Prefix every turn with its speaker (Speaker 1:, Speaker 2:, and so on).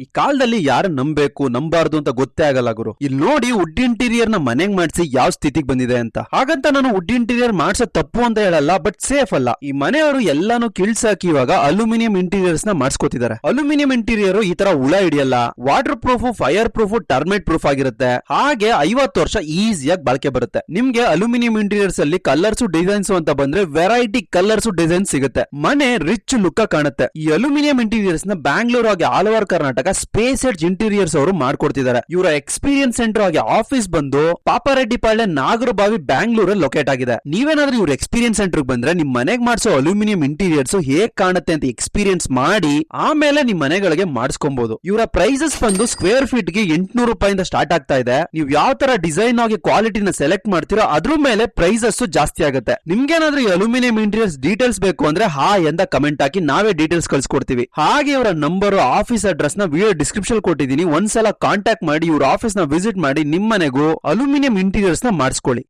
Speaker 1: ಈ ಕಾಲದಲ್ಲಿ ಯಾರು ನಂಬೇಕು ನಂಬಾರ್ದು ಅಂತ ಗೊತ್ತೇ ಆಗಲ್ಲ ಗುರು. ಇಲ್ಲಿ ನೋಡಿ ವುಡ್ ಇಂಟೀರಿಯರ್ ನ ಮನೆಗ್ ಮಾಡಿಸಿ ಯಾವ ಸ್ಥಿತಿಗೆ ಬಂದಿದೆ ಅಂತ. ಹಾಗಂತ ನಾನು ವುಡ್ ಇಂಟೀರಿಯರ್ ಮಾಡ್ಸೋ ತಪ್ಪು ಅಂತ ಹೇಳಲ್ಲ, ಬಟ್ ಸೇಫ್ ಅಲ್ಲ. ಈ ಮನೆಯವರು ಎಲ್ಲಾನು ಕಿಳ್ಸಾಕಿ ಇವಾಗ ಅಲ್ಯೂಮಿನಿಯಂ ಇಂಟೀರಿಯರ್ಸ್ ನ ಮಾಡಿಸ್ಕೋತಿದ್ದಾರೆ. ಅಲ್ಯೂಮಿನಿಯಂ ಇಂಟೀರಿಯರ್ ಈ ತರ ಹುಳ ಹಿಡಿಯಲ್ಲ, waterproof, fireproof, termite proof ಆಗಿರುತ್ತೆ. ಹಾಗೆ 50 ವರ್ಷ ಈಸಿಯಾಗಿ ಬಾಳಿಕೆ ಬರುತ್ತೆ. ನಿಮ್ಗೆ ಅಲ್ಯೂಮಿನಿಯಂ ಇಂಟೀರಿಯರ್ಸ್ ಅಲ್ಲಿ ಕಲರ್ಸ್ ಡಿಸೈನ್ಸ್ ಅಂತ ಬಂದ್ರೆ ವೆರೈಟಿ ಕಲರ್ಸ್ ಡಿಸೈನ್ ಸಿಗುತ್ತೆ. ಮನೆ ರಿಚ್ ಲುಕ್ ಕಾಣುತ್ತೆ. ಈ ಅಲ್ಯೂಮಿನಿಯಂ ಇಂಟೀರಿಯರ್ಸ್ ನ ಬ್ಯಾಂಗ್ಳೂರ್ ಆಗಿ all over Karnataka space edge interiors ಅವರು ಮಾಡ್ಕೊಡ್ತಿದ್ದಾರೆ. ಇವರ ಎಕ್ಸ್ಪೀರಿಯನ್ಸ್ ಸೆಂಟರ್ ಆಗಿ ಆಫೀಸ್ ಬಂದು ಪಾಪಾರೆಡ್ಡಿಪಾಳ್ಯ ನಾಗರಬಾವಿ ಬ್ಯಾಂಗ್ಳೂರಲ್ಲಿ ಲೊಕೇಟ್ ಆಗಿದೆ. ನೀವೇನಾದ್ರೂ ಇವ್ರ ಎಕ್ಸ್ಪೀರಿಯನ್ಸ್ ಸೆಂಟರ್ ಬಂದ್ರೆ ನಿಮ್ ಮನೆಗೆ ಮಾಡಿಸೋ ಅಲ್ಯೂಮಿನಿಯಂ ಇಂಟೀರಿಯರ್ಸ್ ಹೇಗ್ ಕಾಣುತ್ತೆ ಅಂತ ಎಕ್ಸ್ಪೀರಿಯನ್ಸ್ ಮಾಡಿ ಆಮೇಲೆ ನಿಮ್ ಮನೆಗಳಿಗೆ ಮಾಡಿಸ್ಕೊಬಹುದು. ಇವರ ಪ್ರೈಸಸ್ ಬಂದು ಸ್ಕ್ವೇರ್ ಫೀಟ್ ಗೆ 800 ರೂಪಾಯಿಂದ ಸ್ಟಾರ್ಟ್ ಆಗ್ತಾ ಇದೆ. ನೀವು ಯಾವ ತರ ಡಿಸೈನ್ ಆಗಿ ಕ್ವಾಲಿಟಿನ ಸೆಲೆಕ್ಟ್ ಮಾಡ್ತೀರೋ ಅದ್ರ ಮೇಲೆ ಪ್ರೈಸಸ್ ಜಾಸ್ತಿ ಆಗುತ್ತೆ. ನಿಮ್ಗೇನಾದ್ರೂ ಈ ಅಲ್ಯೂಮಿನಿಯಂ ಇಂಟೀರಿಯರ್ಸ್ ಡೀಟೇಲ್ಸ್ ಬೇಕು ಅಂದ್ರೆ ಎಂದ ಕಮೆಂಟ್ ಹಾಕಿ ನಾವೇ ಡೀಟೇಲ್ಸ್ ಕಳ್ಸಿಕೊಡ್ತೀವಿ. ಹಾಗೆ ಇವರ ನಂಬರ್, ಆಫೀಸ್ ಅಡ್ರೆಸ್ ನ ವಿಡಿಯೋ ಡಿಸ್ಕ್ರಿಪ್ಷನ್ ಕೊಟ್ಟಿದ್ದೀನಿ. ಒಂದ್ಸಲ ಕಾಂಟ್ಯಾಕ್ಟ್ ಮಾಡಿ ಇವ್ರ ಆಫೀಸ್ ನ ವಿಸಿಟ್ ಮಾಡಿ ನಿಮ್ ಮನೆಗೂ ಅಲ್ಯೂಮಿನಿಯಂ ಇಂಟೀರಿಯರ್ಸ್ ನ ಮಾಡಿಸ್ಕೊಳ್ಳಿ.